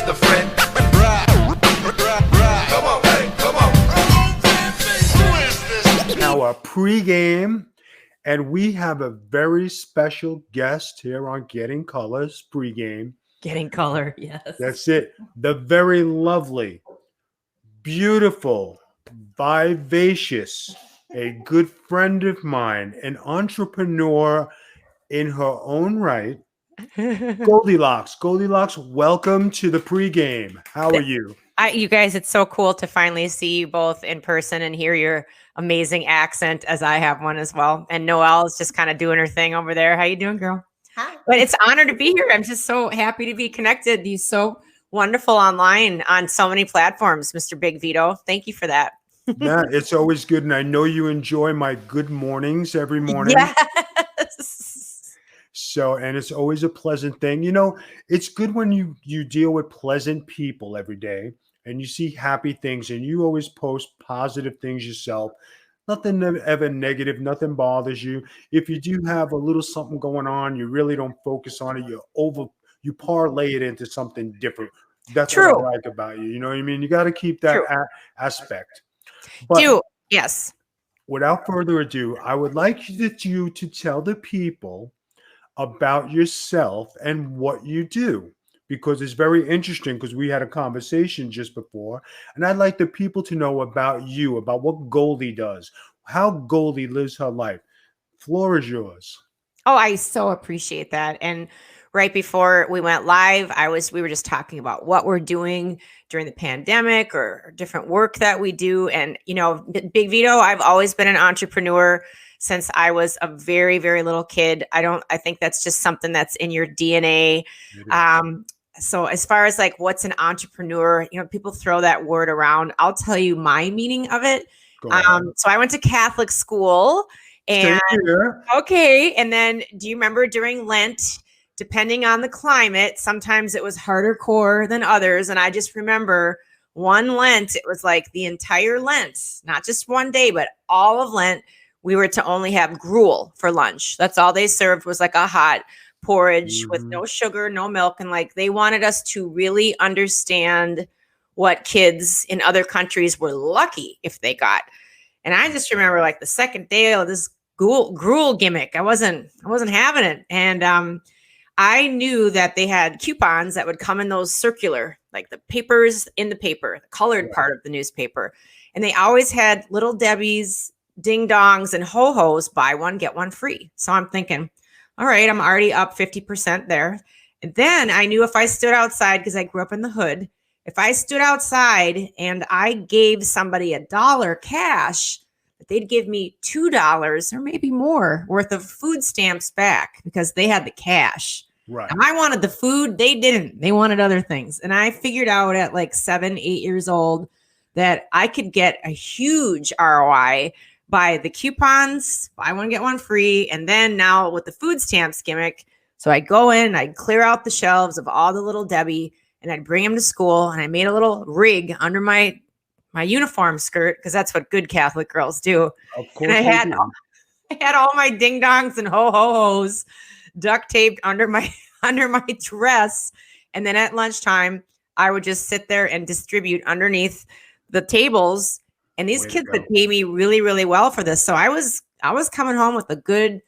just a friend. Come on, hey, come on. Who is this? Now our pregame, and we have a very special guest here on Getting Colors pregame. Getting color, yes. That's it. The very lovely, beautiful, vivacious, a good friend of mine, an entrepreneur in her own right, Goldilocks. Goldilocks, welcome to the pregame. How are you? You guys, it's so cool to finally see you both in person and hear your amazing accent, as I have one as well. And Noelle is just kind of doing her thing over there. How you doing, girl? Hi. But it's an honor to be here. I'm just so happy to be connected. You're so wonderful online on so many platforms, Mr. Big Vito. Thank you for that. Yeah, it's always good. And I know you enjoy my good mornings every morning. Yes. So, and it's always a pleasant thing. You know, it's good when you deal with pleasant people every day and you see happy things and you always post positive things yourself. Nothing ever negative, nothing bothers you. If you do have a little something going on, you really don't focus on it. You parlay it into something different. That's True. what I like about you. You know what I mean? You got to keep that aspect. But Yes. without further ado, I would like you to tell the people about yourself and what you do, because it's very interesting, because we had a conversation just before, and I'd like the people to know about you, about what Goldie does, how Goldie lives her life. Floor is yours. Oh, I so appreciate that. And right before we went live, we were just talking about what we're doing during the pandemic or different work that we do. And, you know, Big Vito, I've always been an entrepreneur since I was a very, very little kid. I think that's just something that's in your DNA. So as far as like, what's an entrepreneur, you know, people throw that word around. I'll tell you my meaning of it. So I went to Catholic school and okay. And then do you remember during Lent, depending on the climate, sometimes it was harder core than others. And I just remember one Lent, it was like the entire Lent, not just one day, but all of Lent, we were to only have gruel for lunch. That's all they served, was like a hot porridge with no sugar, no milk. And like, they wanted us to really understand what kids in other countries were lucky if they got. And I just remember like the second day of this gruel gimmick, I wasn't having it. And I knew that they had coupons that would come in those circular, like the papers in the paper, the colored part of the newspaper. And they always had Little Debbie's, Ding Dongs, and Ho-Hos, buy one, get one free. So I'm thinking, all right, I'm already up 50% there. And then I knew if I stood outside, because I grew up in the hood, if I stood outside and I gave somebody $1 cash, that they'd give me $2 or maybe more worth of food stamps back, because they had the cash. Right. And I wanted the food. They didn't. They wanted other things. And I figured out at like 7, 8 years old that I could get a huge ROI by the coupons, buy one, get one free. And then now with the food stamps gimmick. So I'd go in, I'd clear out the shelves of all the Little Debbie, and I'd bring them to school. And I made a little rig under my uniform skirt, because that's what good Catholic girls do. Of course. And I had all my ding dongs and ho-ho-hos duct taped under my dress. And then at lunchtime, I would just sit there and distribute underneath the tables. And these kids would pay me really, really well for this. So I was coming home with a good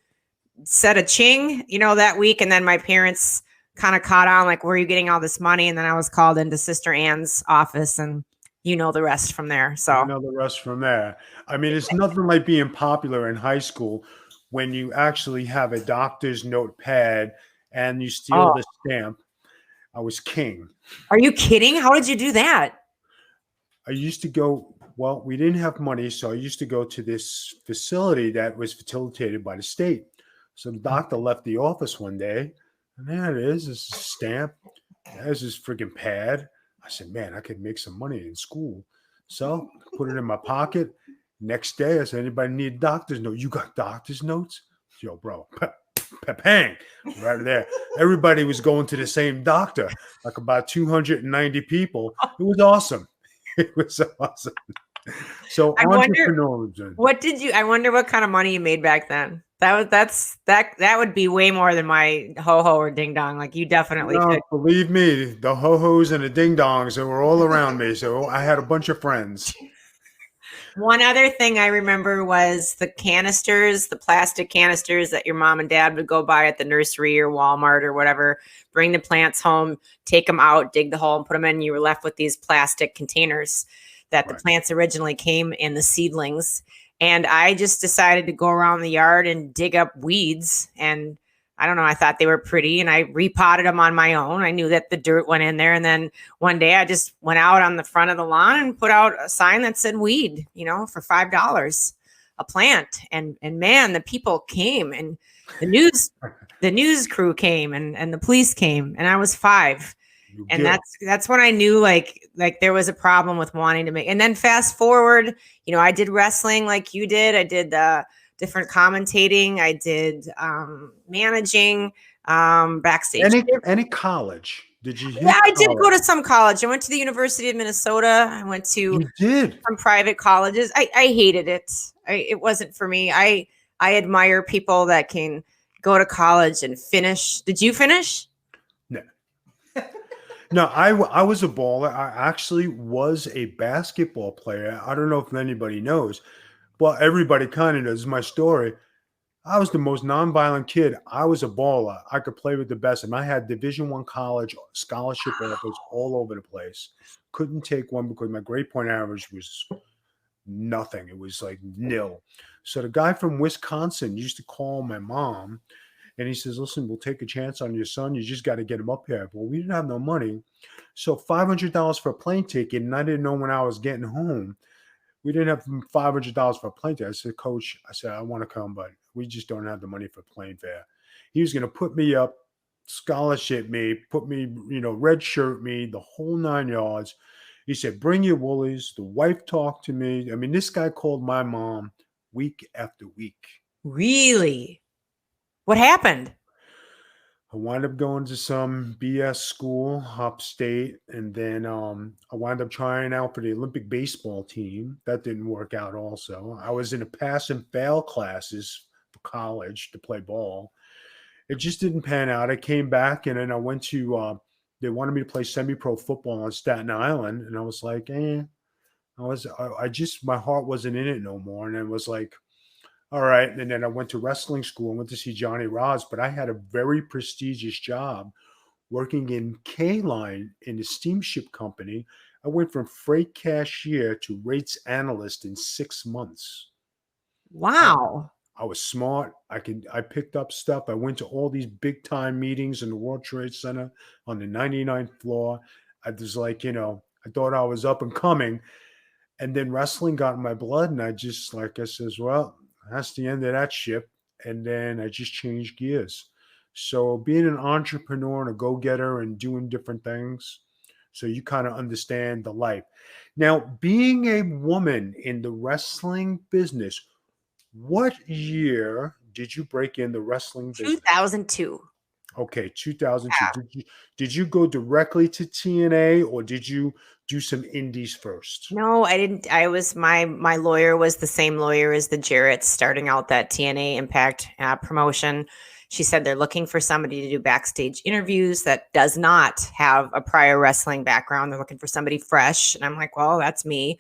set of ching, you know, that week. And then my parents kind of caught on, like, where are you getting all this money? And then I was called into Sister Anne's office, and you know the rest from there. So you know the rest from there. I mean, it's nothing like being popular in high school when you actually have a doctor's notepad and you steal the stamp. I was king. Are you kidding? How did you do that? I used to go, well, we didn't have money, so I used to go to this facility that was facilitated by the state. So the doctor left the office one day, and there it is, this stamp. There's this freaking pad. I said, man, I could make some money in school. So put it in my pocket. Next day, I said, anybody need a doctor's note? You got doctor's notes? Yo, bro, pang, right there. Everybody was going to the same doctor, like about 290 people. It was awesome. It was awesome. So I wonder what kind of money you made back then. That would be way more than my ho ho or ding dong. Like you definitely No, could. believe me, the ho-hos and the ding-dongs, they were all around me. So I had a bunch of friends. One other thing I remember was the canisters, the plastic canisters that your mom and dad would go buy at the nursery or Walmart or whatever, bring the plants home, take them out, dig the hole and put them in. You were left with these plastic containers that the Right. plants originally came in, the seedlings. And I just decided to go around the yard and dig up weeds. And I don't know, I thought they were pretty and I repotted them on my own. I knew that the dirt went in there. And then one day I just went out on the front of the lawn and put out a sign that said weed, for $5 a plant. And man, the people came and the news crew came and the police came and I was 5. You And get that's when I knew like there was a problem with wanting to make. And then fast forward, I did wrestling like you did. I did different commentating. I did managing, backstage. any college? Did you hit Yeah, I did go college? to some college. I went to the University of Minnesota. I went to You did. some private colleges. I hated it. It wasn't for me. I admire people that can go to college and finish. Did you finish? No. No, I was a baller. I actually was a basketball player. I don't know if anybody knows. Well, everybody kind of knows my story. I was the most nonviolent kid. I was a baller. I could play with the best, and I had Division I college scholarship offers all over the place. Couldn't take one because my grade point average was nothing. It was like nil. So the guy from Wisconsin used to call my mom, and he says, "Listen, we'll take a chance on your son. You just got to get him up here." Well, we didn't have no money, so $500 for a plane ticket, and I didn't know when I was getting home. We didn't have $500 for a plane ticket. I said, "Coach," I said, "I want to come, but we just don't have the money for plane fare." He was going to put me up, scholarship me, put me, red shirt me, the whole 9 yards. He said, "Bring your woolies." The wife talked to me. I mean, this guy called my mom week after week. Really? What happened? I wound up going to some BS school upstate, and then I wound up trying out for the Olympic baseball team. That didn't work out also. I was in a pass and fail classes for college to play ball. It just didn't pan out. I came back, and then I went to they wanted me to play semi-pro football on Staten Island, and I was like, I just, my heart wasn't in it no more. And it was like, all right. And then I went to wrestling school and went to see Johnny Rods, but I had a very prestigious job working in K-Line in a steamship company. I went from freight cashier to rates analyst in 6 months. Wow. I was smart. I picked up stuff. I went to all these big time meetings in the World Trade Center on the 99th floor. I was like, I thought I was up and coming. And then wrestling got in my blood. And I says, well, that's the end of that ship. And then I just changed gears. So being an entrepreneur and a go-getter and doing different things, so you kind of understand the life. Now, being a woman in the wrestling business, what year did you break in the wrestling business? 2002. Okay, 2002. Yeah. Did you go directly to TNA or did you do some indies first? No, I didn't. I was my lawyer was the same lawyer as the Jarretts starting out that TNA Impact promotion. She said they're looking for somebody to do backstage interviews that does not have a prior wrestling background. They're looking for somebody fresh. And I'm like, well, that's me.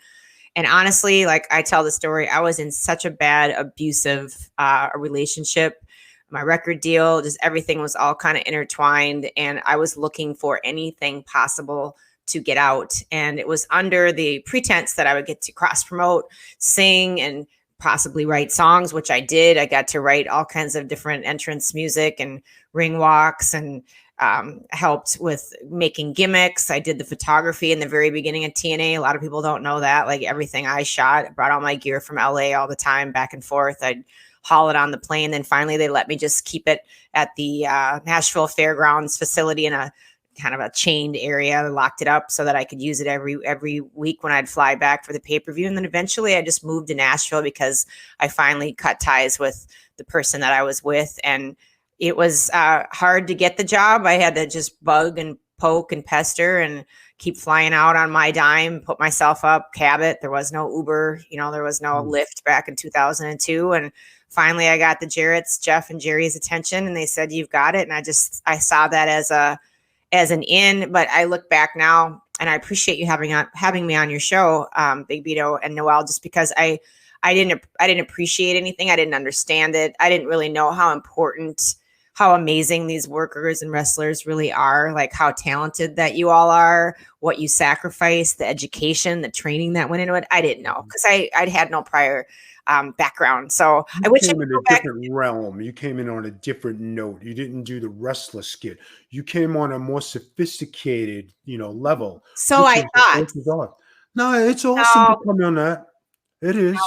And honestly, like I tell the story, I was in such a bad, abusive relationship. My record deal, just everything was all kind of intertwined. And I was looking for anything possible to get out. And it was under the pretense that I would get to cross promote, sing, and possibly write songs, which I did. I got to write all kinds of different entrance music and ring walks and helped with making gimmicks. I did the photography in the very beginning of TNA. A lot of people don't know that. Like everything I shot, I brought all my gear from LA all the time, back and forth. I'd haul it on the plane. Then finally they let me just keep it at the Nashville Fairgrounds facility in a kind of a chained area. I locked it up so that I could use it every week when I'd fly back for the pay-per-view. And then eventually I just moved to Nashville because I finally cut ties with the person that I was with. And it was hard to get the job. I had to just bug and poke and pester and keep flying out on my dime, put myself up, cab it. There was no Uber, there was no Lyft back in 2002. And finally I got the Jarrett's, Jeff and Jerry's attention, and they said, you've got it. And I saw that as an in, but I look back now and I appreciate you having me on your show, Big Vito and Noelle, just because I didn't appreciate anything. I didn't understand it. I didn't really know how important, how amazing these workers and wrestlers really are, like how talented that you all are, what you sacrifice, the education, the training that went into it. I didn't know because I'd had no prior background. So I wish I came could in go a back. different realm. You came in on a different note. You didn't do the wrestler skit. You came on a more sophisticated, level. So which I is the thought. focus of. No, it's awesome No, to come on that. It is.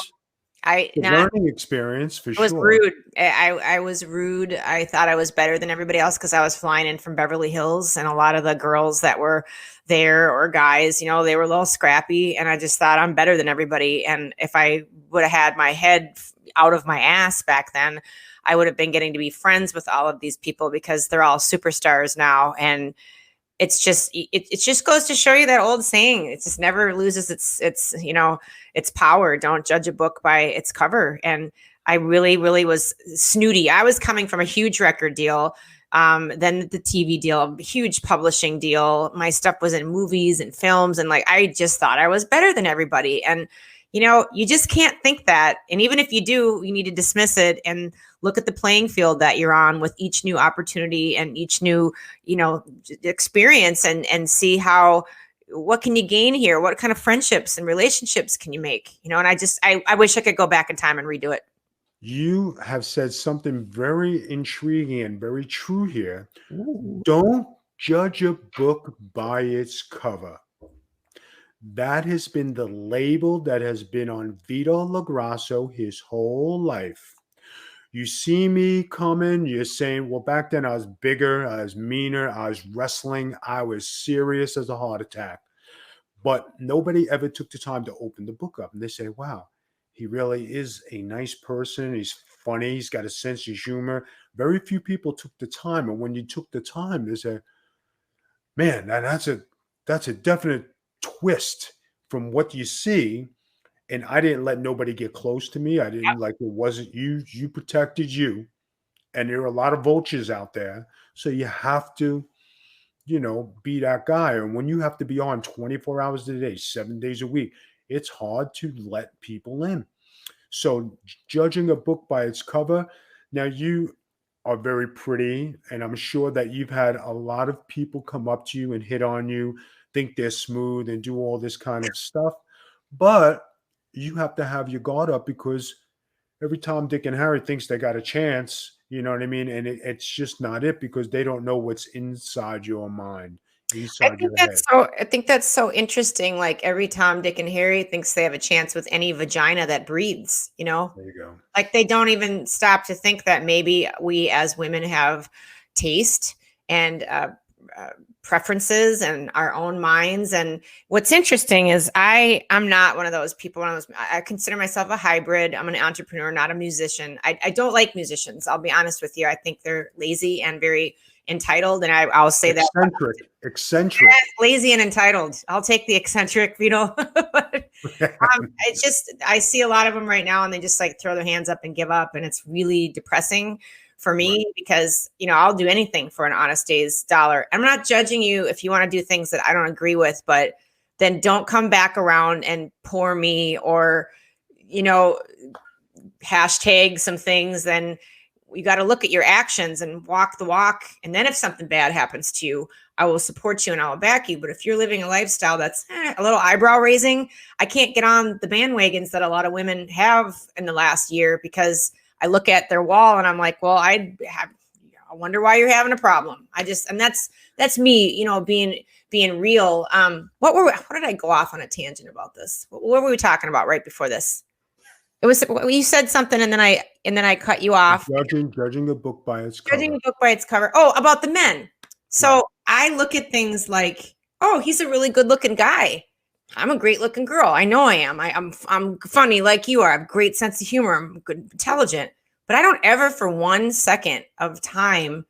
It's a not. learning experience for I was sure. rude. I was rude. I thought I was better than everybody else because I was flying in from Beverly Hills, and a lot of the girls that were there or guys, they were a little scrappy, and I just thought I'm better than everybody. And if I would have had my head out of my ass back then, I would have been getting to be friends with all of these people because they're all superstars now. And it just goes to show you that old saying. It just never loses its power. Don't judge a book by its cover. And I really, really was snooty. I was coming from a huge record deal, then the TV deal, huge publishing deal. My stuff was in movies and films, and I just thought I was better than everybody. And you just can't think that. And even if you do, you need to dismiss it and look at the playing field that you're on with each new opportunity and each new, experience and see what can you gain here? What kind of friendships and relationships can you make? And I wish I could go back in time and redo it. You have said something very intriguing and very true here. Ooh. Don't judge a book by its cover. That has been the label that has been on Vito LaGrasso his whole life. You see me coming, you're saying, well, back then I was bigger, I was meaner, I was wrestling, I was serious as a heart attack. But nobody ever took the time to open the book up. And they say, wow, he really is a nice person. He's funny. He's got a sense of humor. Very few people took the time. And when you took the time, they say, man, that's a definite twist from what you see. And I didn't let nobody get close to me. I didn't it wasn't you. You protected you. And there are a lot of vultures out there. So you have to, be that guy. And when you have to be on 24 hours a day, 7 days a week, it's hard to let people in. So judging a book by its cover, now you are very pretty. And I'm sure that you've had a lot of people come up to you and hit on you, think they're smooth and do all this kind of stuff. But you have to have your guard up because every Tom, Dick, and Harry thinks they got a chance, you know what I mean? And it's just not it because they don't know what's inside your mind, inside your head. I think that's so interesting. Like every Tom, Dick, and Harry thinks they have a chance with any vagina that breathes, There you go. Like they don't even stop to think that maybe we as women have taste and preferences and our own minds. And what's interesting is I'm not one of those people. I consider myself a hybrid. I'm an entrepreneur, not a musician. I don't like musicians. I'll be honest with you. I think they're lazy and very entitled. And I'll say Eccentric. Lazy and entitled. I'll take the eccentric, I see a lot of them right now and they just throw their hands up and give up. And it's really depressing for me because, I'll do anything for an honest day's dollar. I'm not judging you if you want to do things that I don't agree with, but then don't come back around and pour me or, hashtag some things. Then you got to look at your actions and walk the walk. And then if something bad happens to you, I will support you and I will back you. But if you're living a lifestyle that's a little eyebrow raising, I can't get on the bandwagons that a lot of women have in the last year because I look at their wall and I'm like, well, I wonder why you're having a problem. And that's me, being real. What did I go off on a tangent about this? What were we talking about right before this? It was, you said something and then I cut you off. Judging a book by its cover. Judging a book by its cover. Oh, about the men. So I look at things like, oh, he's a really good looking guy. I'm a great looking girl. I know I am. I'm funny like you are. I have a great sense of humor. I'm good, intelligent. But I don't ever for 1 second of time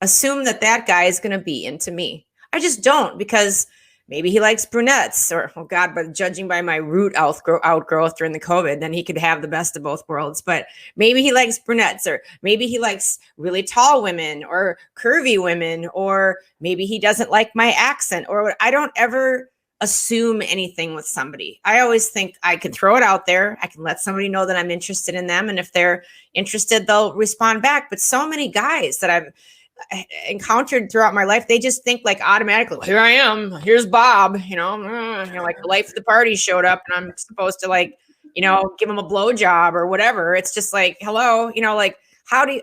assume that guy is going to be into me. I just don't because maybe he likes brunettes, or, oh God, but judging by my root outgrowth during the COVID, then he could have the best of both worlds. But maybe he likes brunettes, or maybe he likes really tall women or curvy women, or maybe he doesn't like my accent, or I don't ever assume anything with somebody. I always think I can throw it out there. I can let somebody know that I'm interested in them. And if they're interested, they'll respond back. But so many guys that I've encountered throughout my life, they just think like automatically, here I am, here's Bob, like the life of the party showed up and I'm supposed to like, give him a blowjob or whatever. It's just like, hello, like I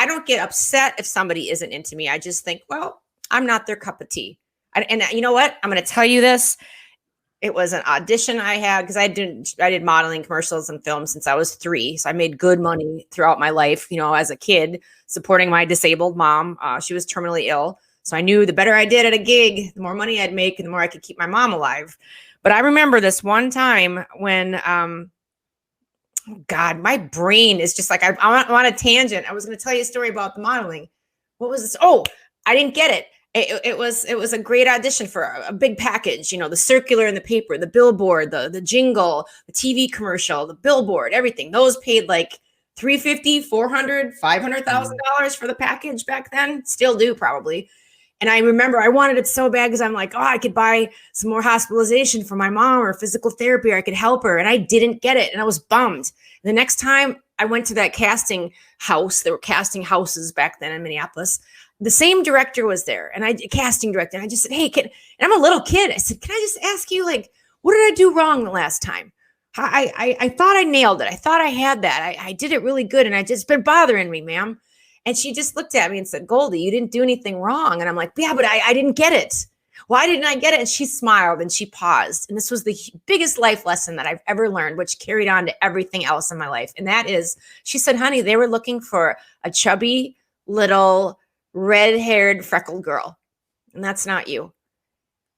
don't get upset if somebody isn't into me. I just think, well, I'm not their cup of tea. And you know what? I'm going to tell you this. It was an audition I had because I did modeling, commercials, and film since I was 3. So I made good money throughout my life, as a kid, supporting my disabled mom. She was terminally ill. So I knew the better I did at a gig, the more money I'd make and the more I could keep my mom alive. But I remember this one time when, oh God, my brain is just like, I'm on a tangent. I was going to tell you a story about the modeling. What was this? Oh, I didn't get it. It was a great audition for a big package, the circular in the paper, the billboard, the jingle, the TV commercial, the billboard, everything. Those paid like $350, $400, $500,000 for the package back then. Still do probably. And I remember I wanted it so bad because I'm like, oh, I could buy some more hospitalization for my mom or physical therapy, or I could help her. And I didn't get it. And I was bummed. And the next time I went to that casting house, there were casting houses back then in Minneapolis. The same director was there, and casting director. And I just said, hey, and I'm a little kid. I said, can I just ask you, like, what did I do wrong the last time? I thought I nailed it. I thought I had that. I did it really good, and it's been bothering me, ma'am. And she just looked at me and said, Goldie, you didn't do anything wrong. And I'm like, yeah, but I didn't get it. Why didn't I get it? And she smiled and she paused. And this was the biggest life lesson that I've ever learned, which carried on to everything else in my life. And that is, she said, honey, they were looking for a chubby little red-haired freckled girl, and that's not you.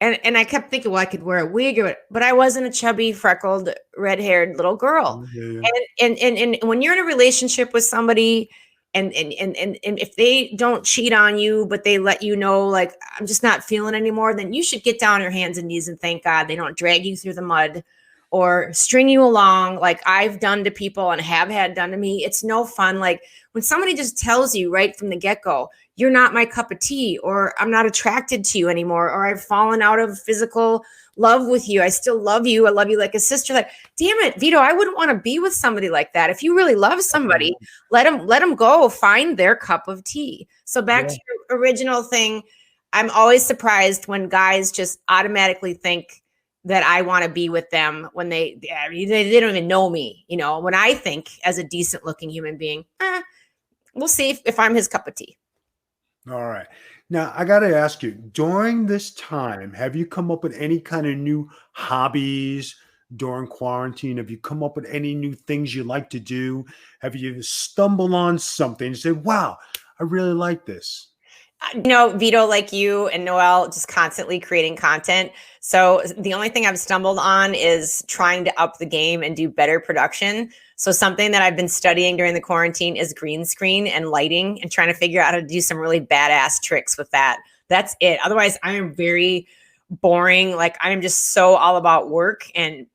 And I kept thinking, well, I could wear a wig, but I wasn't a chubby, freckled, red-haired little girl. Yeah. And when you're in a relationship with somebody, and if they don't cheat on you, but they let you know, like, I'm just not feeling anymore, then you should get down on your hands and knees and thank God they don't drag you through the mud or string you along like I've done to people and have had done to me. It's no fun. Like when somebody just tells you right from the get-go, you're not my cup of tea, or I'm not attracted to you anymore, or I've fallen out of physical love with you. I still love you. I love you like a sister. Like, damn it, Vito, I wouldn't want to be with somebody like that. If you really love somebody, let them go find their cup of tea. So back to your original thing, I'm always surprised when guys just automatically think that I want to be with them when they don't even know me. When I think as a decent looking human being, we'll see if I'm his cup of tea. All right. Now, I got to ask you, during this time, have you come up with any kind of new hobbies during quarantine? Have you come up with any new things you like to do? Have you stumbled on something and said, wow, I really like this? Vito, like you and Noel, just constantly creating content. So the only thing I've stumbled on is trying to up the game and do better production. So something that I've been studying during the quarantine is green screen and lighting, and trying to figure out how to do some really badass tricks with that. That's it. Otherwise, I am very boring. Like I am just so all about work and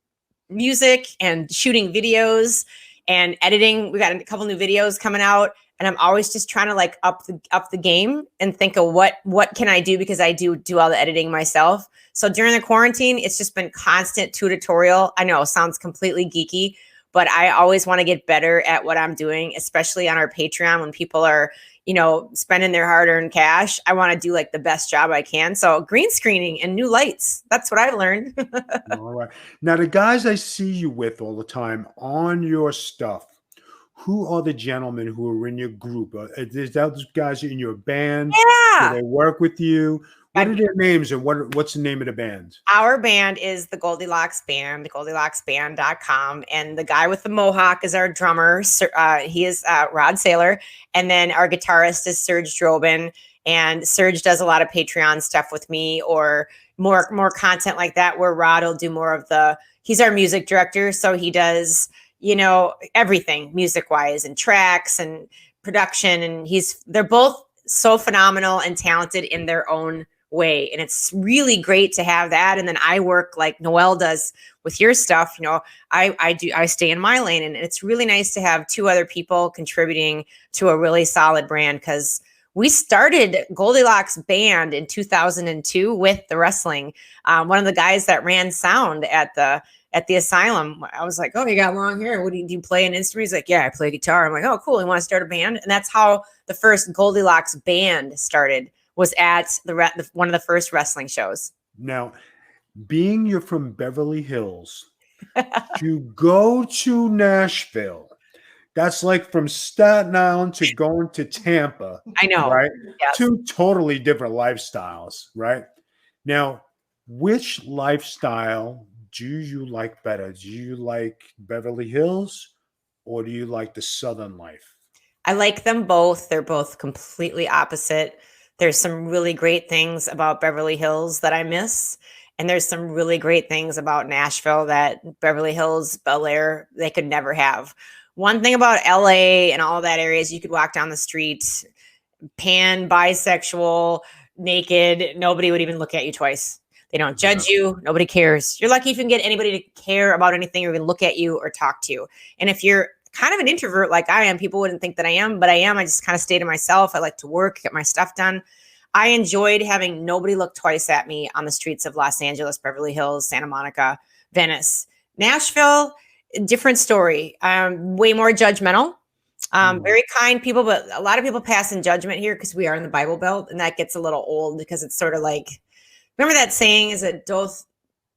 music and shooting videos and editing. We got a couple new videos coming out. And I'm always just trying to like up the game and think of what can I do, because I do all the editing myself. So during the quarantine, it's just been constant tutorial. I know it sounds completely geeky, but I always want to get better at what I'm doing, especially on our Patreon when people are, spending their hard-earned cash. I want to do like the best job I can. So green screening and new lights. That's what I've learned. All right. Now, the guys I see you with all the time on your stuff, who are the gentlemen who are in your group? Is that those guys in your band? Yeah. Do they work with you? What are their names, and what's the name of the band? Our band is the Goldy Locks Band, GoldyLocksBand.com. And the guy with the mohawk is our drummer. He is Rod Saylor. And then our guitarist is Serge Drobin. And Serge does a lot of Patreon stuff with me, or more content like that, where Rod will do more of he's our music director. So he does everything music wise and tracks and production. And they're both so phenomenal and talented in their own way. And it's really great to have that. And then I work like Noelle does with your stuff. You know, I stay in my lane, and it's really nice to have two other people contributing to a really solid brand, because we started Goldilocks Band in 2002 with the wrestling. One of the guys that ran sound at the asylum, I was like, "Oh, you got long hair. What do you play an instrument?" He's like, "Yeah, I play guitar." I'm like, "Oh, cool. You want to start a band?" And that's how the first Goldilocks Band started, was at one of the first wrestling shows. Now, being you're from Beverly Hills, to go to Nashville, that's like from Staten Island to going to Tampa, I know. right? Yes. Two totally different lifestyles, right? Now, which lifestyle do you like better? Do you like Beverly Hills, or do you like the Southern life? I like them both. They're both completely opposite. There's some really great things about Beverly Hills that I miss. And there's some really great things about Nashville that Beverly Hills, Bel Air, they could never have. One thing about LA and all that area is you could walk down the street, pan, bisexual, naked. Nobody would even look at you twice. They don't judge you. Nobody cares. You're lucky if you can get anybody to care about anything or even look at you or talk to you. And if you're kind of an introvert like I am, people wouldn't think that I am, but I am. I just kind of stay to myself. I like to work, get my stuff done. I enjoyed having nobody look twice at me on the streets of Los Angeles, Beverly Hills, Santa Monica, Venice. Nashville, different story. Way more judgmental. Very kind people, but a lot of people pass in judgment here because we are in the Bible Belt, and that gets a little old because it's sort of like, remember that saying is that don't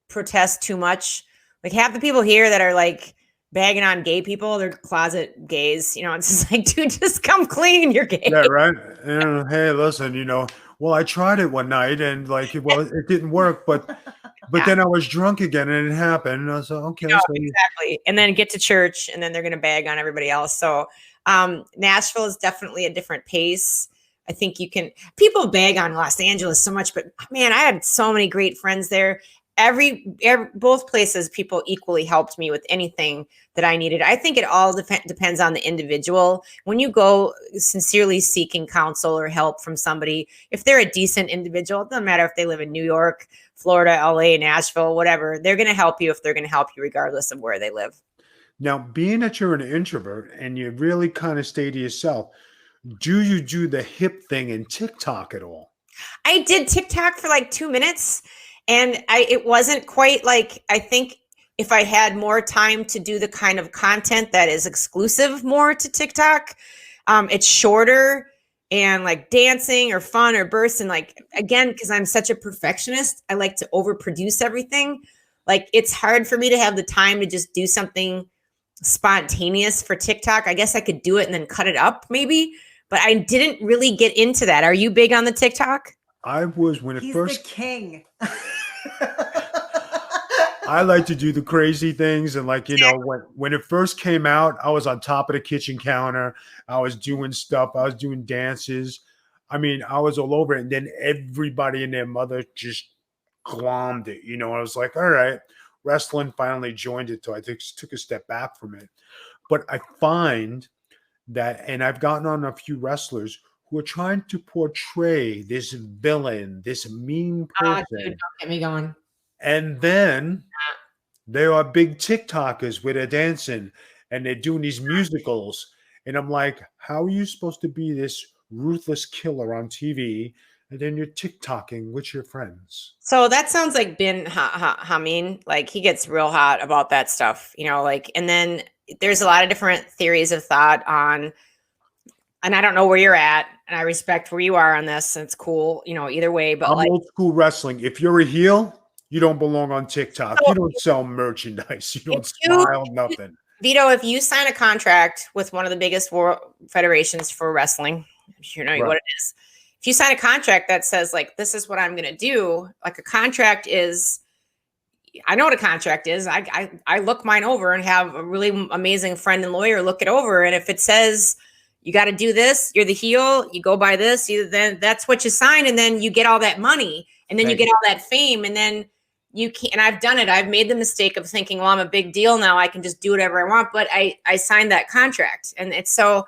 protest too much. Like half the people here that are like bagging on gay people, they're closet gays. You know, it's just like, dude, just come clean. You're gay. Yeah, right. And, hey, listen, well, I tried it one night and it didn't work, but then I was drunk again and it happened. And I was like, okay. No, exactly. And then get to church and then they're going to bag on everybody else. So Nashville is definitely a different pace. I think people bag on Los Angeles so much, but man, I had so many great friends there. Both places, people equally helped me with anything that I needed. I think it all depends on the individual. When you go sincerely seeking counsel or help from somebody, if they're a decent individual, it doesn't matter if they live in New York, Florida, LA, Nashville, whatever, they're going to help you if they're going to help you regardless of where they live. Now, being that you're an introvert and you really kind of stay to yourself, do you do the hip thing in TikTok at all? I did TikTok for like 2 minutes. And it wasn't quite like, I think if I had more time to do the kind of content that is exclusive more to TikTok, it's shorter and like dancing or fun or bursts. And like, again, because I'm such a perfectionist, I like to overproduce everything. Like it's hard for me to have the time to just do something spontaneous for TikTok. I guess I could do it and then cut it up maybe, but I didn't really get into that. Are you big on the TikTok? I was when it He's first the king. I like to do the crazy things, and when it first came out, I was on top of the kitchen counter. I was doing stuff. I was doing dances. I mean, I was all over it. And then everybody and their mother just glommed it. I was like, all right, wrestling finally joined it. So I took a step back from it. But I find that, and I've gotten on a few wrestlers who are trying to portray this villain, this mean person. Dude, don't get me going. And then they are big TikTokers where they're dancing and they're doing these musicals. And I'm like, how are you supposed to be this ruthless killer on TV and then you're TikToking with your friends? So that sounds like Bin Hamin. Like he gets real hot about that stuff, and then there's a lot of different theories of thought on, and I don't know where you're at, and I respect where you are on this, and it's cool, either way. But I'm old school wrestling. If you're a heel, you don't belong on TikTok. You don't sell merchandise. You don't smile, nothing. Vito, if you sign a contract with one of the biggest world federations for wrestling, you know what it is. If you sign a contract that says like, this is what I'm going to do, like a contract is, I know what a contract is. I look mine over and have a really amazing friend and lawyer look it over. And if it says, you got to do this, you're the heel, you go by this, then that's what you sign. And then you get all that money and then you get all that fame. And then you can't, and I've done it. I've made the mistake of thinking, well, I'm a big deal now. I can just do whatever I want. But I signed that contract. And it's so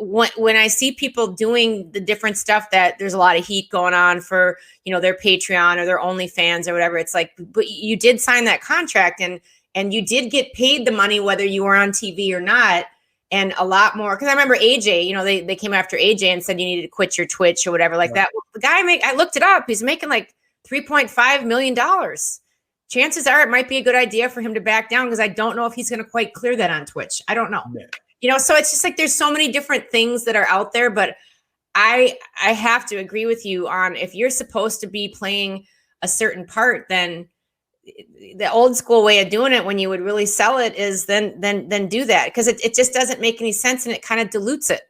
when I see people doing the different stuff that there's a lot of heat going on for, their Patreon or their OnlyFans or whatever, it's like, but you did sign that contract and you did get paid the money, whether you were on TV or not. And a lot more, because I remember AJ, they came after AJ and said you needed to quit your Twitch or whatever like that. The guy I looked it up. He's making like $3.5 million. Chances are it might be a good idea for him to back down, because I don't know if he's going to quite clear that on Twitch. I don't know. Yeah. So it's just like there's so many different things that are out there, but I have to agree with you on, if you're supposed to be playing a certain part, then the old school way of doing it, when you would really sell it, is then do that, because it just doesn't make any sense, and it kind of dilutes it,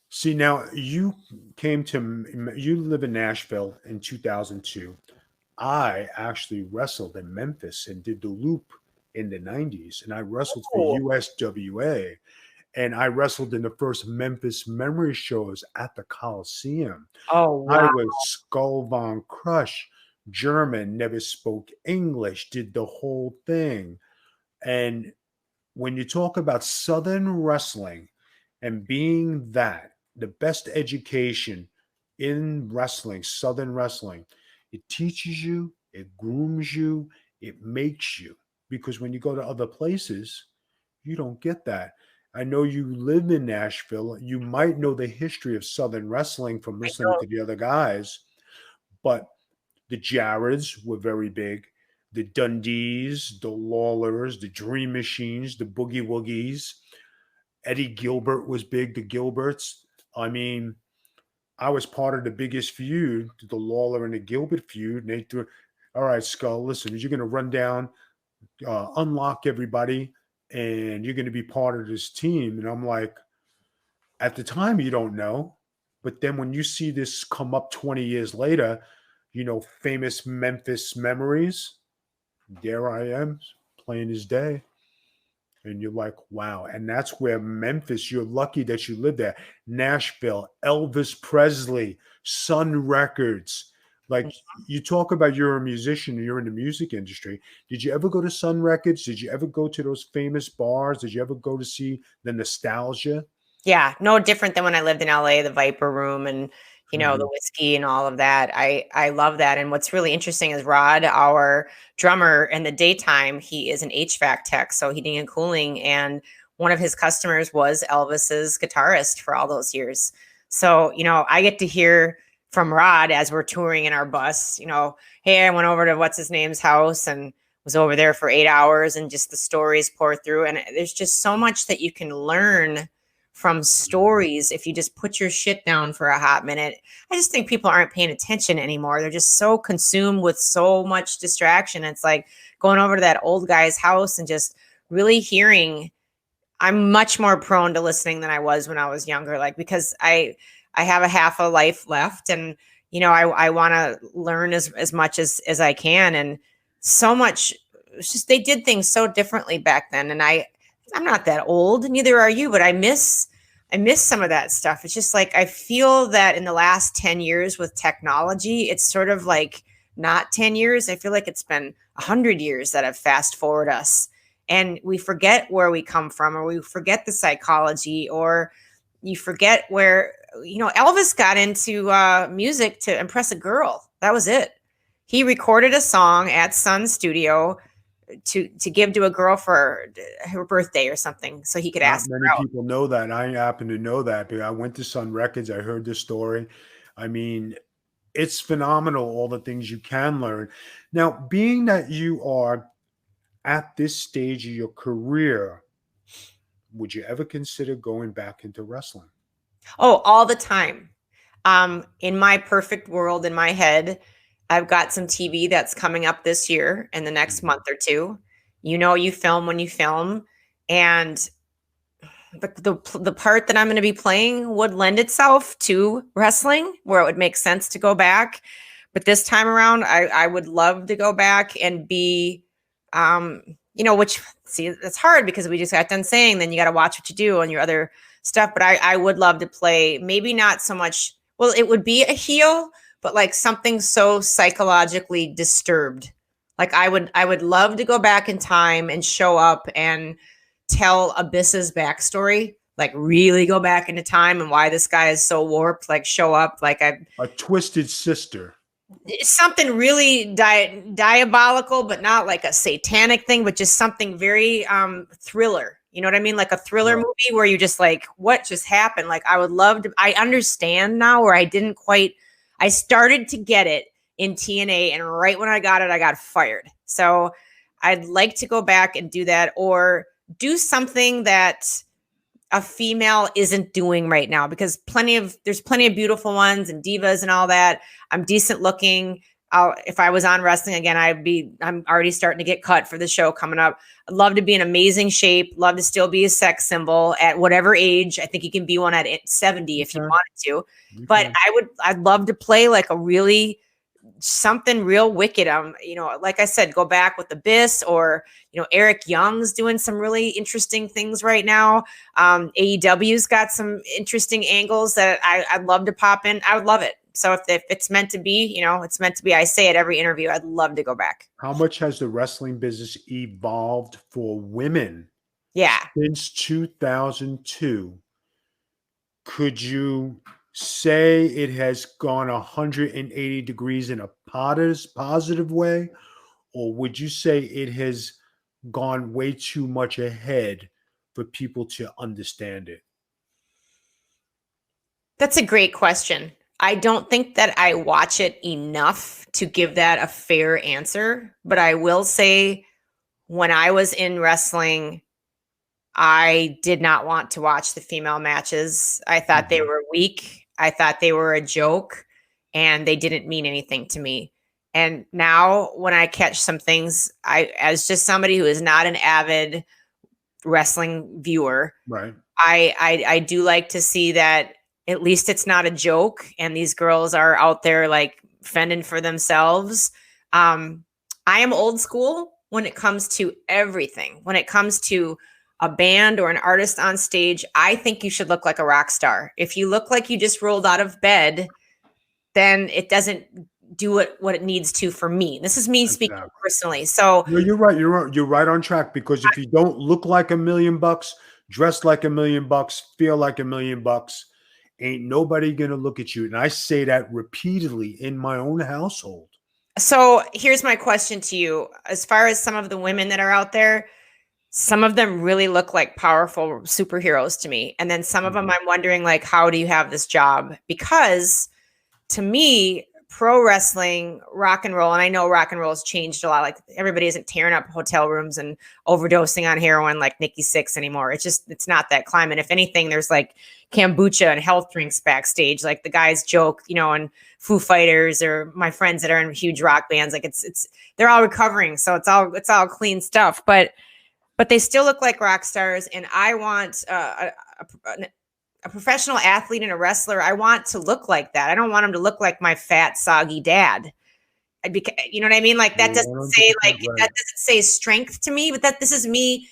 See, now you live in Nashville in 2002. I actually wrestled in Memphis and did the loop in the 90s, and I wrestled for USWA, and I wrestled in the first Memphis Memory shows at the Coliseum. Oh, wow. I was Skull Von Crush, German, never spoke English, did the whole thing. And when you talk about Southern wrestling and being that the best education in wrestling, Southern wrestling, it teaches you, it grooms you, it makes you. Because when you go to other places, you don't get that. I know you live in Nashville. You might know the history of Southern wrestling from listening to the other guys, but the Jareds were very big. The Dundees, the Lawlers, the Dream Machines, the Boogie Woogies. Eddie Gilbert was big, the Gilberts. I mean, I was part of the biggest feud, the Lawler and the Gilbert feud. And they threw, all right, Skull, listen, you're going to run down, unlock everybody, and you're going to be part of this team. And I'm like, at the time, you don't know. But then when you see this come up 20 years later, famous Memphis memories, there I am playing his day. And you're like, wow. And that's where Memphis, you're lucky that you live there. Nashville, Elvis Presley, Sun Records. Like, you talk about you're a musician and you're in the music industry. Did you ever go to Sun Records? Did you ever go to those famous bars? Did you ever go to see the nostalgia? Yeah, no different than when I lived in LA, the Viper Room and, the whiskey and all of that. I love that. And what's really interesting is Rod, our drummer, in the daytime, he is an HVAC tech, so heating and cooling. And one of his customers was Elvis's guitarist for all those years. So, I get to hear from Rod as we're touring in our bus, hey, I went over to what's his name's house and was over there for 8 hours, and just the stories pour through. And there's just so much that you can learn from stories if you just put your shit down for a hot minute. I just think people aren't paying attention anymore. They're just so consumed with so much distraction. It's like going over to that old guy's house and just really hearing. I'm much more prone to listening than I was when I was younger, like, because I have a half a life left, and I want to learn as much as I can. And so much, it's just, they did things so differently back then. And I'm not that old, neither are you, but I miss some of that stuff. It's just like, I feel that in the last 10 years with technology, it's sort of like not 10 years. I feel like it's been 100 years that have fast forward us, and we forget where we come from, or we forget the psychology, or you forget where, Elvis got into music to impress a girl. That was it. He recorded a song at Sun Studio to give to a girl for her birthday or something, so he could ask her out. Many people know that. I happen to know that because I went to Sun Records. I heard this story. I mean, it's phenomenal, all the things you can learn. Now, being that you are at this stage of your career, would you ever consider going back into wrestling? Oh, all the time. In my perfect world, in my head, I've got some TV that's coming up this year in the next month or two. You film when you film, and the part that I'm going to be playing would lend itself to wrestling, where it would make sense to go back. But this time around, I would love to go back and be, which, see, it's hard because we just got done saying, then you got to watch what you do on your other stuff. But I would love to play, maybe not so much, well, it would be a heel, but like something so psychologically disturbed. Like I would love to go back in time and show up and tell Abyss's backstory, like really go back into time and why this guy is so warped, like show up, like A twisted sister. something really diabolical, but not like a satanic thing, but just something very thriller. You know what I mean? Like a thriller Right. movie where you're just like, what just happened? Like I would love to, I understand now where I didn't quite, I started to get it in TNA, and right when I got it, I got fired. So I'd like to go back and do that, or do something that a female isn't doing right now, because there's plenty of beautiful ones and divas and all that. I'm decent looking. If I was on wrestling again, I'm already starting to get cut for the show coming up. I'd love to be in amazing shape. Love to still be a sex symbol at whatever age. I think you can be one at 70 if you wanted to. But I'd love to play like something real wicked. Like I said, go back with Abyss, or, Eric Young's doing some really interesting things right now. AEW's got some interesting angles that I'd love to pop in. I would love it. So if it's meant to be, it's meant to be. I say it every interview. I'd love to go back. How much has the wrestling business evolved for women? Yeah. Since 2002, could you say it has gone 180 degrees in a positive way, or would you say it has gone way too much ahead for people to understand it? That's a great question. I don't think that I watch it enough to give that a fair answer, but I will say when I was in wrestling, I did not want to watch the female matches. I thought they were weak. I thought they were a joke, and they didn't mean anything to me. And now when I catch some things, as just somebody who is not an avid wrestling viewer, Right. I do like to see that at least it's not a joke, and these girls are out there like fending for themselves. I am old school when it comes to everything. When it comes to a band or an artist on stage, I think you should look like a rock star. If you look like you just rolled out of bed, then it doesn't do what it needs to for me. This is me speaking personally. So no, you're right. You're right on track, because if you don't look like $1 million, dress like $1 million, feel like $1 million, ain't nobody gonna look at you. And I say that repeatedly in my own household. So here's my question to you. As far as some of the women that are out there, some of them really look like powerful superheroes to me. And then some of them, I'm wondering, like, how do you have this job? Because to me, pro wrestling, rock and roll, and I know rock and roll has changed a lot. Like everybody isn't tearing up hotel rooms and overdosing on heroin like Nikki Sixx anymore. It's not that climate. If anything, there's like kombucha and health drinks backstage. Like the guys joke, and Foo Fighters or my friends that are in huge rock bands, like they're all recovering. So it's all clean stuff, but they still look like rock stars. And I want a professional athlete and a wrestler. I want to look like that. I don't want them to look like my fat, soggy dad. You know what I mean? Like that doesn't say that doesn't say strength to me, but this is me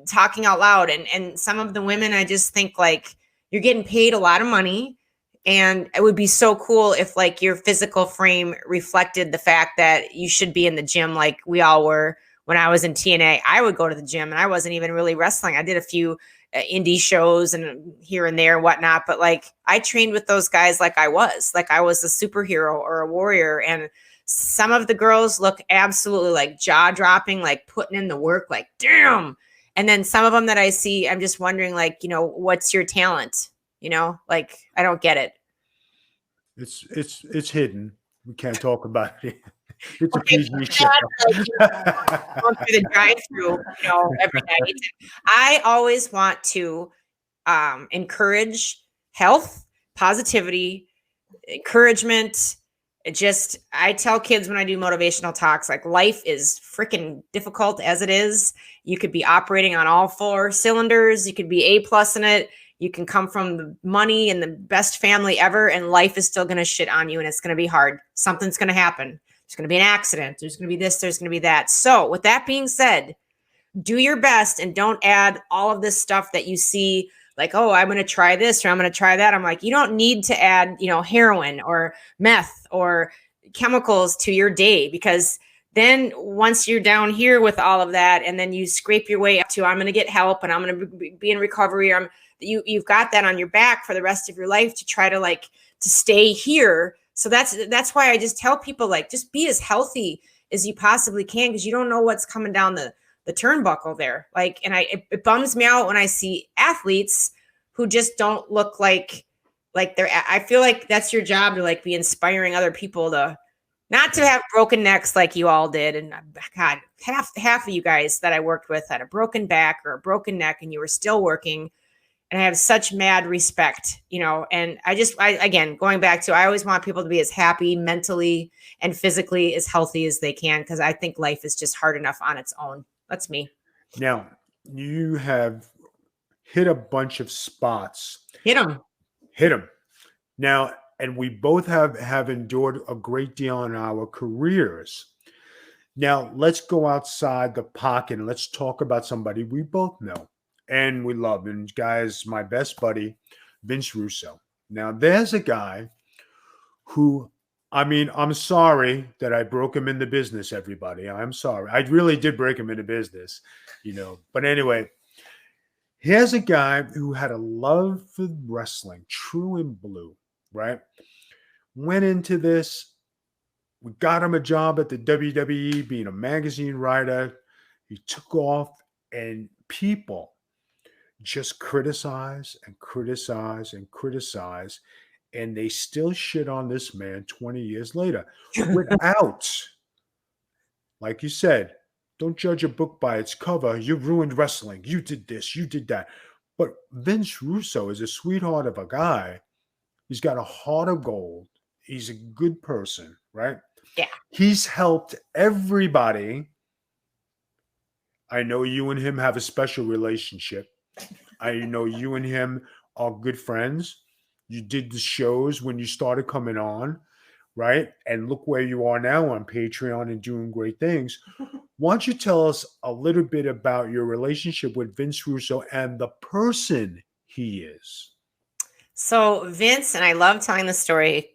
talking out loud. And some of the women, I just think like you're getting paid a lot of money, and it would be so cool if like your physical frame reflected the fact that you should be in the gym like we all were. When I was in TNA, I would go to the gym, and I wasn't even really wrestling. I did a few indie shows and here and there and whatnot, but like I trained with those guys like I was a superhero or a warrior. And some of the girls look absolutely like jaw dropping, like putting in the work, like damn. And then some of them that I see, I'm just wondering, like, what's your talent? Like I don't get it. It's hidden. We can't talk about it. It's Okay, a PG show. Going through the drive-through, every night. I always want to encourage health, positivity, encouragement. I tell kids when I do motivational talks, like life is freaking difficult as it is. You could be operating on all 4 cylinders. You could be A+ in it. You can come from the money and the best family ever, and life is still going to shit on you, and it's going to be hard. Something's going to happen. There's going to be an accident. There's going to be this. There's going to be that. So with that being said, do your best and don't add all of this stuff that you see like, oh, I'm going to try this or I'm going to try that. I'm like, you don't need to add, heroin or meth or chemicals to your day, because then once you're down here with all of that, and then you scrape your way up to, I'm going to get help and I'm going to be in recovery, or you've got that on your back for the rest of your life to try to like to stay here. So that's why I just tell people, like, just be as healthy as you possibly can, because you don't know what's coming down the turnbuckle there. Like, and it bums me out when I see athletes who just don't look like they're, I feel like that's your job, to like be inspiring other people to not to have broken necks like you all did. And God, half of you guys that I worked with had a broken back or a broken neck, and you were still working. And I have such mad respect, and I again, going back to, I always want people to be as happy mentally and physically as healthy as they can, because I think life is just hard enough on its own. That's me. Now, you have hit a bunch of spots. Hit them. Now, and we both have endured a great deal in our careers. Now, let's go outside the pocket and let's talk about somebody we both know and we love. And guys, my best buddy, Vince Russo. Now, there's a guy who, I mean, I'm sorry that I broke him in the business, everybody. I'm sorry. I really did break him into business, But anyway, here's a guy who had a love for wrestling, true and blue, right? Went into this. We got him a job at the WWE, being a magazine writer. He took off, and people just criticize and criticize and criticize, and they still shit on this man 20 years later without, like you said, don't judge a book by its cover. You ruined wrestling. You did this. You did that. But Vince Russo is a sweetheart of a guy. He's got a heart of gold. He's a good person, right? Yeah. He's helped everybody. I know you and him have a special relationship. I know you and him are good friends. You did the shows when you started coming on, right? And look where you are now on Patreon and doing great things. Why don't you tell us a little bit about your relationship with Vince Russo and the person he is? So Vince, and I love telling the story,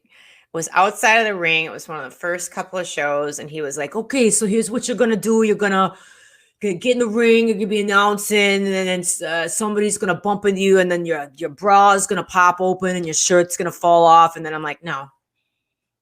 was outside of the ring. It was one of the first couple of shows, and he was like, okay, so here's what you're going to do. You're going to get in the ring, you're gonna be announcing, and then somebody's gonna bump into you, and then your bra is gonna pop open and your shirt's gonna fall off. And then I'm like, no,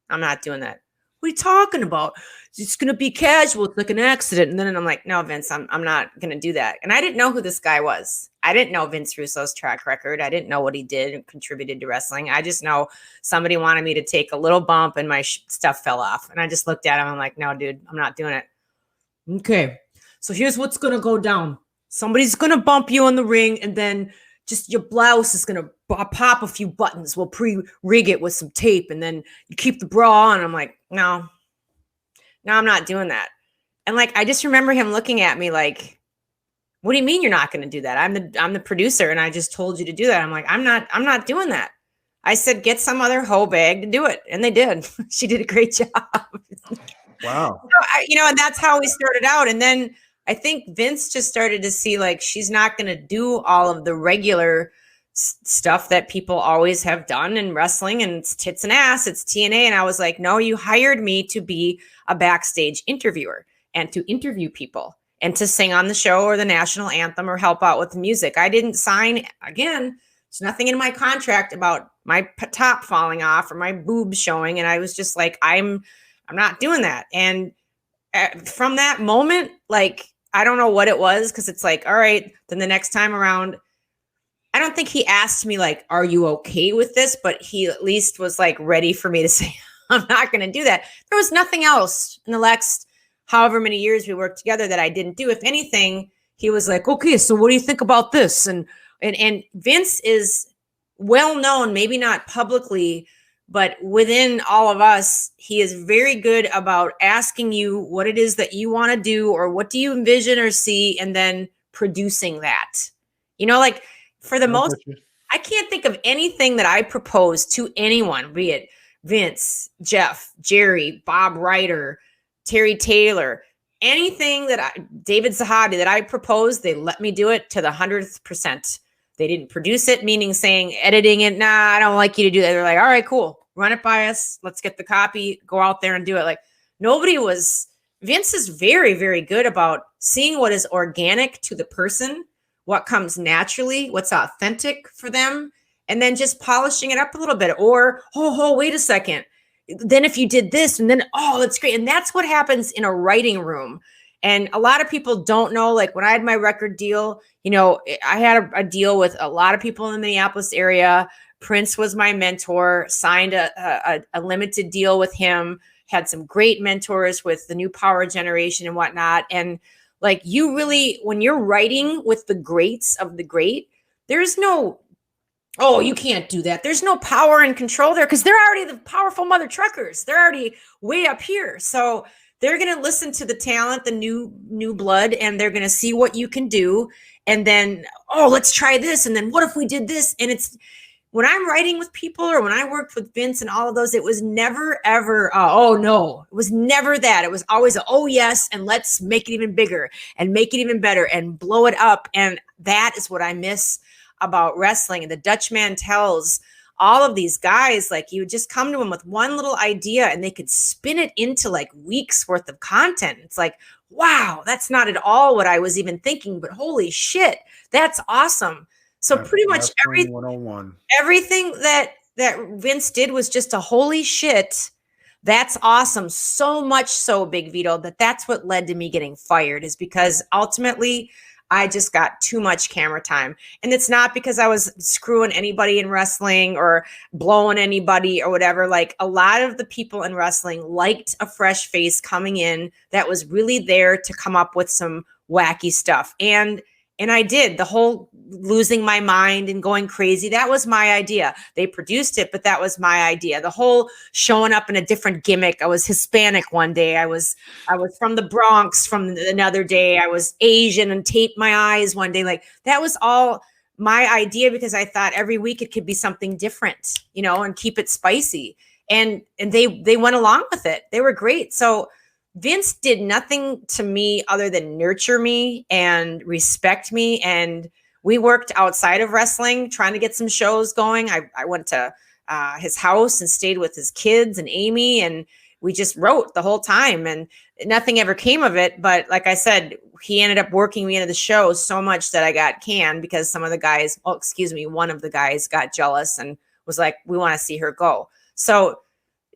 I'm not doing that. What are you talking about? It's gonna be casual. It's like an accident. And then I'm like, no, Vince, I'm not gonna do that. And I didn't know who this guy was. I didn't know Vince Russo's track record. I didn't know what he did and contributed to wrestling. I just know somebody wanted me to take a little bump and my stuff fell off. And I just looked at him. I'm like, no, dude, I'm not doing it. Okay. So here's what's going to go down. Somebody's going to bump you in the ring, and then just your blouse is going to pop a few buttons. We'll pre-rig it with some tape, and then you keep the bra on. I'm like, no, I'm not doing that. And like, I just remember him looking at me like, what do you mean you're not going to do that? I'm the producer, and I just told you to do that. I'm like, I'm not doing that. I said, get some other hoe bag to do it. And they did. She did a great job. Wow. So, and that's how we started out. And then I think Vince just started to see, like, she's not going to do all of the regular stuff that people always have done in wrestling, and it's tits and ass, it's TNA. And I was like, no, you hired me to be a backstage interviewer and to interview people and to sing on the show or the national anthem or help out with the music. I didn't sign, again, there's nothing in my contract about my top falling off or my boobs showing. And I was just like, I'm not doing that. And from that moment, like, I don't know what it was, because it's like, all right, then the next time around, I don't think he asked me, like, are you okay with this? But he at least was like ready for me to say, I'm not going to do that. There was nothing else in the last however many years we worked together that I didn't do. If anything, he was like, okay, so what do you think about this? And Vince is well known, maybe not publicly, but within all of us, he is very good about asking you what it is that you want to do, or what do you envision or see, and then producing that. Like, for the most, I can't think of anything that I proposed to anyone, be it Vince, Jeff, Jerry, Bob Ryder, Terry Taylor, anything David Zahadi that I proposed, they let me do it to the 100%. They didn't produce it, meaning saying, editing it, nah, I don't like you to do that. They're like, all right, cool. Run it by us. Let's get the copy. Go out there and do it. Like, nobody was Vince is very, very good about seeing what is organic to the person, what comes naturally, what's authentic for them, and then just polishing it up a little bit. Or, wait a second. Then if you did this, and then, that's great. And that's what happens in a writing room. And a lot of people don't know, like when I had my record deal, I had a deal with a lot of people in the Minneapolis area. Prince was my mentor, signed a limited deal with him, had some great mentors with the new power generation and whatnot. And like you really, when you're writing with the greats of the great, there's no, you can't do that. There's no power and control there because they're already the powerful mother truckers. They're already way up here. So they're going to listen to the talent, the new blood, and they're going to see what you can do. And then, let's try this. And then what if we did this? And it's, when I'm writing with people or when I worked with Vince and all of those, it was never, ever, no, it was never that. It was always, yes, and let's make it even bigger and make it even better and blow it up. And that is what I miss about wrestling. And the Dutch man tells all of these guys, like you would just come to them with one little idea and they could spin it into like weeks worth of content. It's like, wow, that's not at all what I was even thinking, but holy shit, that's awesome. So pretty much everything that Vince did was just a holy shit. That's awesome. So much so, Big Vito, that's what led to me getting fired, is because ultimately I just got too much camera time. And it's not because I was screwing anybody in wrestling or blowing anybody or whatever. Like a lot of the people in wrestling liked a fresh face coming in that was really there to come up with some wacky stuff. And I did the whole losing my mind and going crazy. That was my idea. They produced it, but that was my idea. The whole showing up in a different gimmick. I was Hispanic one day. I was from the Bronx from another day. I was Asian and taped my eyes one day. Like that was all my idea because I thought every week it could be something different, and keep it spicy. And they went along with it. They were great. So Vince did nothing to me other than nurture me and respect me. And we worked outside of wrestling, trying to get some shows going. I went to his house and stayed with his kids and Amy, and we just wrote the whole time and nothing ever came of it. But like I said, he ended up working me into the show so much that I got canned because some of the guys, one of the guys got jealous and was like, we want to see her go. So,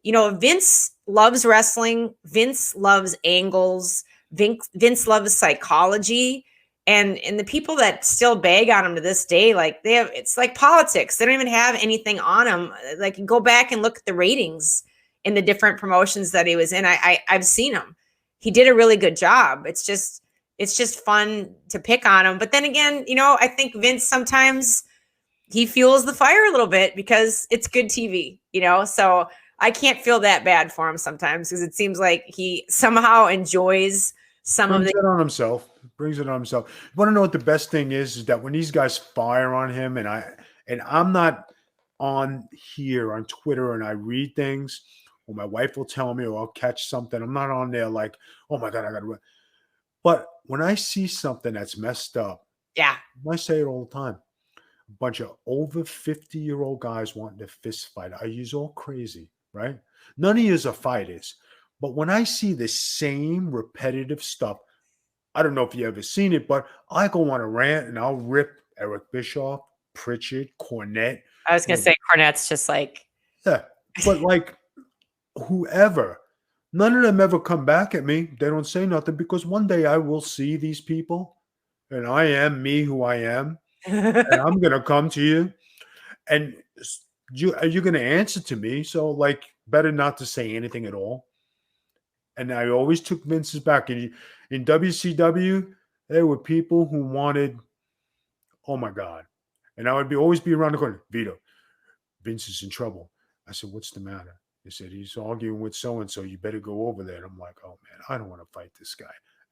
Vince loves wrestling. Vince loves angles. Vince loves psychology. And the people that still bag on him to this day, like it's like politics. They don't even have anything on him. Like go back and look at the ratings in the different promotions that he was in. I've seen him. He did a really good job. It's just fun to pick on him. But then again, I think Vince sometimes he fuels the fire a little bit because it's good TV, so I can't feel that bad for him sometimes because it seems like he somehow enjoys brings it on himself. You want to know what the best thing is that when these guys fire on him and I'm not on here on Twitter and I read things or my wife will tell me or I'll catch something. I'm not on there like, oh my God, I got to run. But when I see something that's messed up, yeah, I say it all the time. A bunch of over 50-year-old guys wanting to fist fight. Are you all crazy? Right? None of you are fighters. But when I see the same repetitive stuff, I don't know if you ever seen it, but I go on a rant and I'll rip Eric Bischoff, Pritchard, Cornette. I was going to say Cornette's just like. Yeah, but like whoever, none of them ever come back at me. They don't say nothing because one day I will see these people and I am me who I am. And I'm going to come to you and you're going to answer to me. So like better not to say anything at all. And I always took Vince's back. In WCW, there were people who wanted, oh my God. And I would always be around the corner. Vito, Vince is in trouble. I said, what's the matter? They said, he's arguing with so-and-so. You better go over there. And I'm like, oh man, I don't want to fight this guy.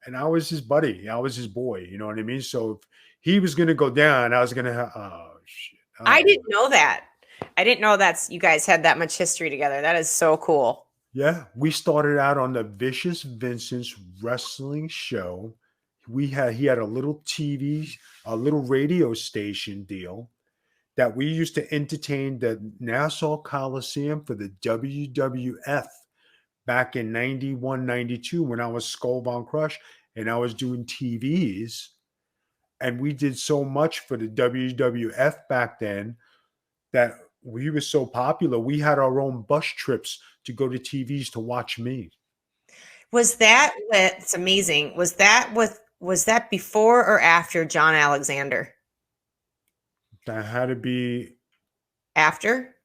And I was his buddy. I was his boy. You know what I mean? So if he was going to go down, I was going to have, oh shit. I didn't know that. I didn't know you guys had that much history together. That is so cool. Yeah, we started out on the Vicious Vincent's wrestling show. He had a little a little radio station deal that we used to entertain the Nassau Coliseum for the WWF back in 91, 92, when I was Skull Von Crush and I was doing TVs. And we did so much for the WWF back then that we were so popular. We had our own bus trips to go to TVs to watch me. Was that it's amazing? Was that before or after John Alexander? That had to be After?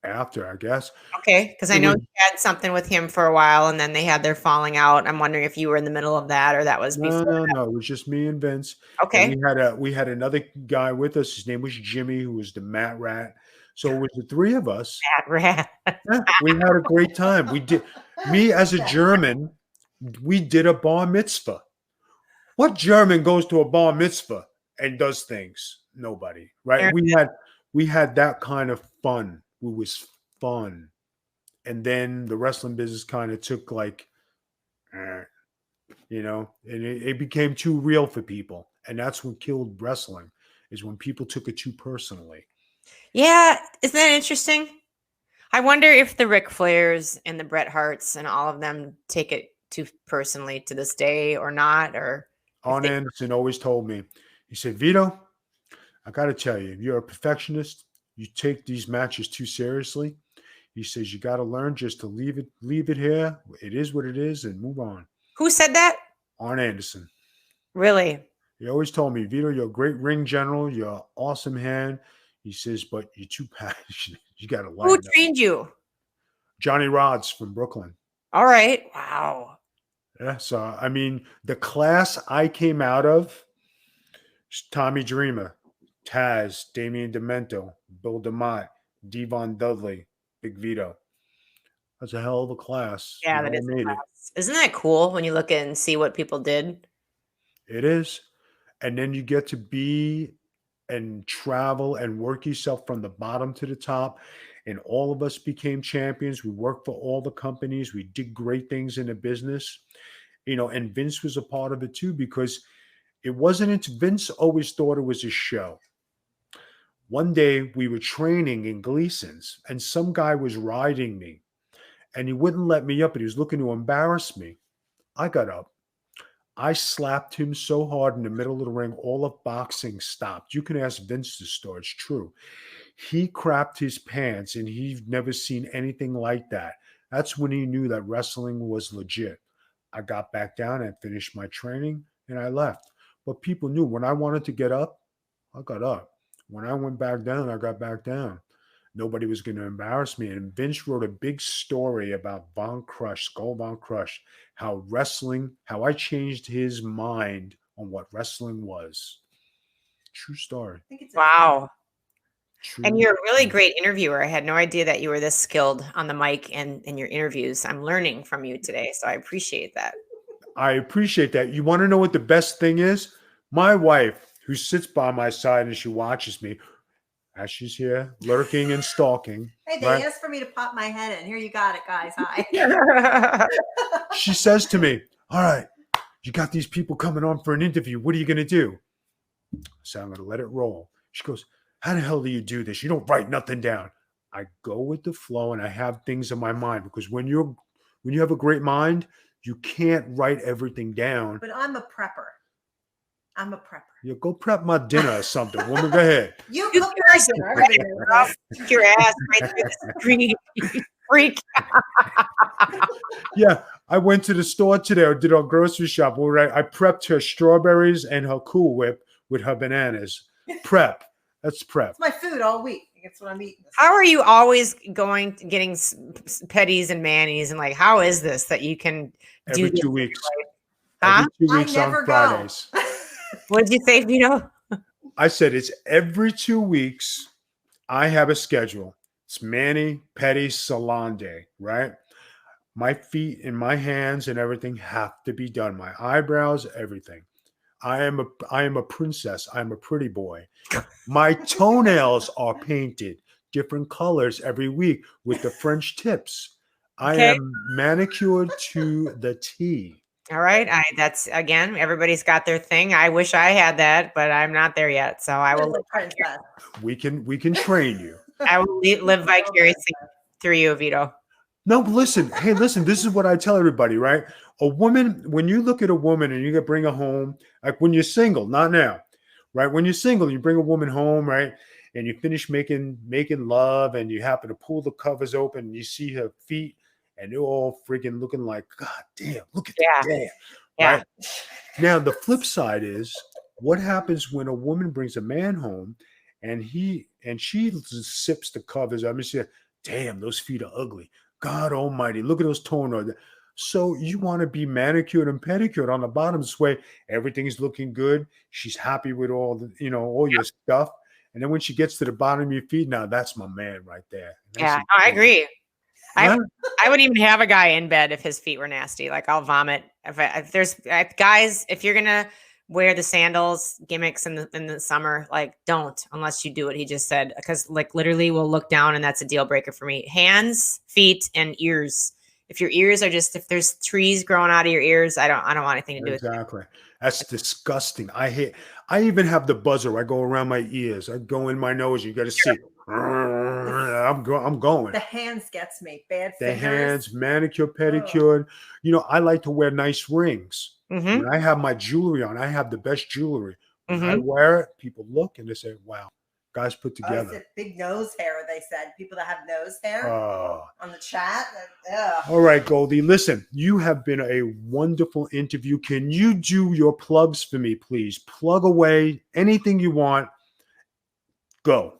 after, I guess. Okay, because I It know was- you had something with him for a while, and then they had their falling out. I'm wondering if you were in the middle of that or that was No, before. no. It was just me and Vince. And Okay. we had another guy with us. His name was Jimmy, who was the Mat Rat. So it was the three of us. Bad rat. Yeah, we had a great time. We did. Me as a German, we did a bar mitzvah. What German goes to a bar mitzvah and does things? Nobody, right? We had that kind of fun. It was fun, and then the wrestling business kind of took like, and it became too real for people, and that's what killed wrestling. Is when people took it too personally. Yeah, isn't that interesting? I wonder if the Ric Flairs and the Bret Harts and all of them take it too personally to this day or not, or if Arn they- Anderson always told me, he said, Vito, I got to tell you, if you're a perfectionist, you take these matches too seriously. He says, you got to learn just to leave it here. It is what it is and move on. Who said that? Arn Anderson. Really? He always told me, Vito, you're a great ring general. You're an awesome hand. He says, but you're too passionate. You got to Who lighten up. trained you? Johnny Rods from Brooklyn. All right. Wow. Yeah. So, I mean, the class I came out of, Tommy Dreamer, Taz, Damian Demento, Bill DeMott, Devon Dudley, Big Vito. That's a hell of a class. Yeah, We that all is a made class. Isn't that cool when you look at and see what people did? it. It is. And then you get to be and travel and work yourself from the bottom to the top. And all of us became champions. We worked for all the companies. We did great things in the business. And Vince was a part of it too, because it wasn't until Vince always thought it was a show. One day we were training in Gleason's and some guy was riding me and he wouldn't let me up, but he was looking to embarrass me. I got up. I slapped him so hard in the middle of the ring, all of boxing stopped. You can ask Vince this story. It's true. He crapped his pants and he'd never seen anything like that. That's when he knew that wrestling was legit. I got back down and finished my training and I left. But people knew when I wanted to get up, I got up. When I went back down, I got back down. Nobody was going to embarrass me. And Vince wrote a big story about Skull Von Crush, how I changed his mind on what wrestling was. True story. I think it's Wow. True. And you're a really great interviewer. I had no idea that you were this skilled on the mic and in your interviews. I'm learning from you today, so I appreciate that. I appreciate that. You want to know what the best thing is? My wife, who sits by my side and she watches me, as she's here, lurking and stalking. Hey, they right? asked for me to pop my head in. Here, you got it, guys. Hi. She says to me, all right, you got these people coming on for an interview. What are you going to do? So I'm going to let it roll. She goes, how the hell do you do this? You don't write nothing down. I go with the flow and I have things in my mind, because when you have a great mind, you can't write everything down. But I'm a prepper. I'm a prepper. You go prep my dinner or something. Woman, go ahead. You You cook guys my dinner. are Everybody knows that. Kick your ass right through the screen. Freak. Yeah, I went to the store today, or did our grocery shop. I prepped her strawberries and her Cool Whip with her bananas. Prep. That's prep. It's my food all week. It's what I'm eating. How are you always getting petties and manis, and like, how is this that you can do Every this? 2 weeks. Huh? Every 2 I weeks on never go. Fridays. What did you say, Vito? I said it's every 2 weeks. I have a schedule. It's mani, pedi, salon day, right? My feet and my hands and everything have to be done. My eyebrows, everything. I am a princess. I'm a pretty boy. My toenails are painted different colors every week with the French tips. I Okay. am manicured to the T. All right. That's again, everybody's got their thing. I wish I had that, but I'm not there yet. So I will We can train you. live vicariously through you, Vito. No, but listen. Hey, listen. This is what I tell everybody, right? A woman, when you look at a woman and you get bring her home, like when you're single, not now, right? When you're single, you bring a woman home, right? And you finish making love, and you happen to pull the covers open, and you see her feet, and they're all freaking looking like, God damn, look at Yeah. that, damn, Yeah. right? Now the flip side is what happens when a woman brings a man home, and she just sips the covers. I mean, she said, damn, those feet are ugly. God Almighty, look at those toenails. So you want to be manicured and pedicured on the bottom this way. Everything's looking good. She's happy with all the, all your stuff. And then when she gets to the bottom of your feet, now that's my man right there. Nice Yeah. and No, I clean. agree. Huh? I wouldn't even have a guy in bed if his feet were nasty. Like I'll vomit. If there's guys, if you're gonna wear the sandals gimmicks in the summer, like don't unless you do what he just said. Because like literally, we'll look down and that's a deal breaker for me. Hands, feet, and ears. If your ears are if there's trees growing out of your ears, I don't want anything to do with it. Exactly. That's disgusting. I even have the buzzer. I go around my ears. I go in my nose. You got to see. I'm going. The hands gets me. Bad The fingers. hands, manicure, pedicure. I like to wear nice rings. Mm-hmm. When I have my jewelry on, I have the best jewelry. When I Mm-hmm. wear it, people look and they say, wow, guys put Oh, together. is it big nose hair? They said people that have nose hair Oh. on the chat. Ugh. All right, Goldie. Listen, you have been a wonderful interview. Can you do your plugs for me, please? Plug away anything you want. Go.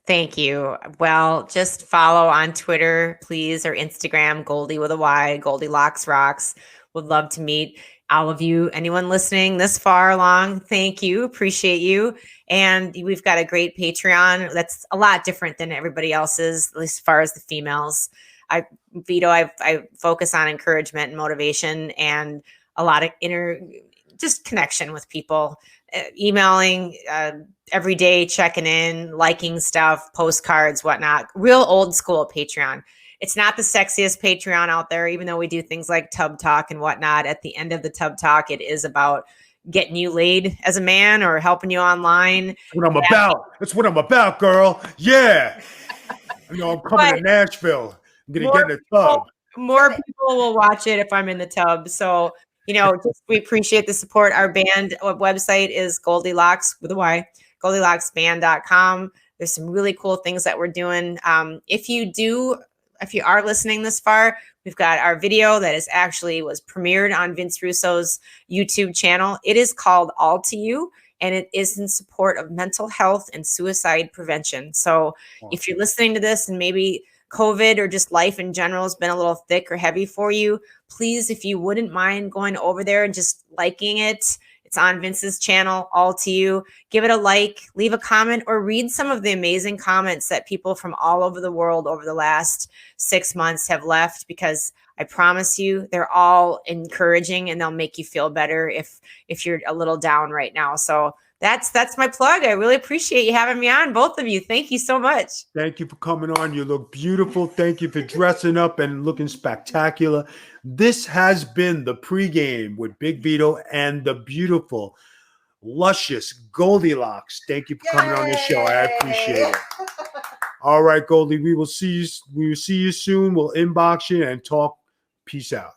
Thank you. Well, just follow on Twitter, please, or Instagram, Goldie with a Y, Goldie Locks Rocks. Would love to meet all of you. Anyone listening this far along, thank you. Appreciate you. And we've got a great Patreon that's a lot different than everybody else's, at least as far as the females. Vito, I focus on encouragement and motivation and a lot of just connection with people. Emailing every day, checking in, liking stuff, postcards, whatnot. Real old school Patreon. It's not the sexiest Patreon out there, even though we do things like tub talk and whatnot. At the end of the tub talk, it is about getting you laid as a man or helping you online. That's what I'm about. That's what I'm about, girl. Yeah. I'm coming to Nashville. I'm going to get in the tub. More people will watch it if I'm in the tub. So, we appreciate the support. Our band website is Goldilocks with a Y, GoldilocksBand.com. There's some really cool things that we're doing. If you are listening this far, we've got our video that was premiered on Vince Russo's YouTube channel. It is called All to You, and it is in support of mental health and suicide prevention. So if you're listening to this and maybe COVID or just life in general has been a little thick or heavy for you, please, if you wouldn't mind going over there and just liking it. It's on Vince's channel, All to You. Give it a like, leave a comment, or read some of the amazing comments that people from all over the world over the last 6 months have left, because I promise you they're all encouraging and they'll make you feel better if you're a little down right now. So that's my plug. I really appreciate you having me on, both of you. Thank you so much. Thank you for coming on. You look beautiful. Thank you for dressing up and looking spectacular. This has been the pregame with Big Vito and the beautiful, luscious Goldilocks. Thank you for coming on the show. I appreciate it. All right, Goldie. We will see you soon. We'll inbox you and talk. Peace out.